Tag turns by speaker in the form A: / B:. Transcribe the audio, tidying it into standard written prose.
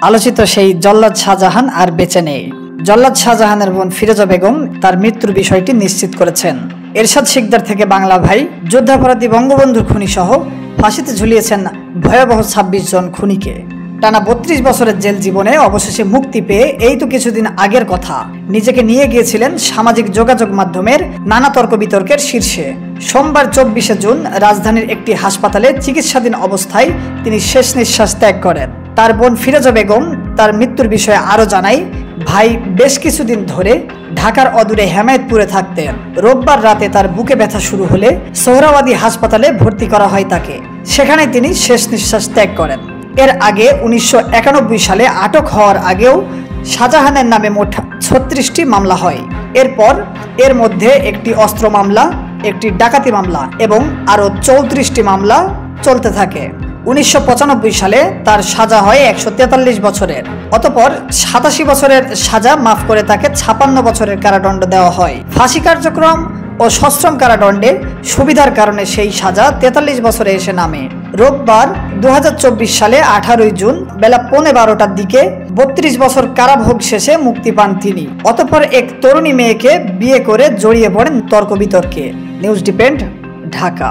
A: আলোচিত সেই জল্লাদ শাহজাহান আর বেঁচে নেই। জল্লাদ শাহজাহানের বোন ফিরোজা বেগম তার মৃত্যুর বিষয়টি নিশ্চিত করেছেন। এরশাদ শিকদার থেকে বাংলা ভাই, যুদ্ধাপরাধী বঙ্গবন্ধুর খুনি সহ ফাঁসিতে ঝুলিয়েছেন ভয়াবহ ২৬ জন খুনিকে। টানা ৩২ বছরের জেল জীবনে অবশেষে মুক্তি পেয়ে এই তো কিছুদিন আগের কথা, নিজেকে নিয়ে গিয়েছিলেন সামাজিক যোগাযোগ মাধ্যমের নানা তর্ক বিতর্কের শীর্ষে। সোমবার ২৪শে জুন রাজধানীর একটি হাসপাতালে চিকিৎসাধীন অবস্থায় তিনি শেষ নিঃশ্বাস ত্যাগ করেন। তার বোন ফিরোজা বেগম তার মৃত্যুর বিষয়ে আরও জানায়, ভাই বেশ কিছুদিন ধরে ঢাকার অদূরে হেমায়েতপুরে থাকতেন। রোববার রাতে তার বুকে ব্যথা শুরু হলে সোহরাওয়ার্দী হাসপাতালে ভর্তি করা হয় তাকে। সেখানে তিনি শেষ নিঃশ্বাস ত্যাগ করেন। এর আগে ১৯৯১ সালে আটক হওয়ার আগেও শাহজাহানের নামে মোট ৩৬টি মামলা হয়। এরপর এর মধ্যে একটি অস্ত্র মামলা, একটি ডাকাতি মামলা এবং আরও ৩৪টি মামলা চলতে থাকে। ১৯৯৫ সালে তার সাজা হয় ১৪৩ বছরের। অতঃপর ৮৭ বছরের সাজা মাফ করে তাকে ৫৬ বছরের কারাদণ্ড দেওয়া হয়। ফাঁসি কার্যক্রম ও সশ্রম কারাদণ্ডে সুবিধার কারণে সেই সাজা ৪৩ বছরে এসে নামে। রোববার ২০২৪ সালে ১৮ জুন বেলা ১৫:১২টার দিকে ৩২ বছর কারাভোগ শেষে মুক্তি পান তিনি। অতঃপর এক তরুণী মেয়েকে বিয়ে করে জড়িয়ে পড়েন তর্ক বিতর্কে। News depend, Dhaka.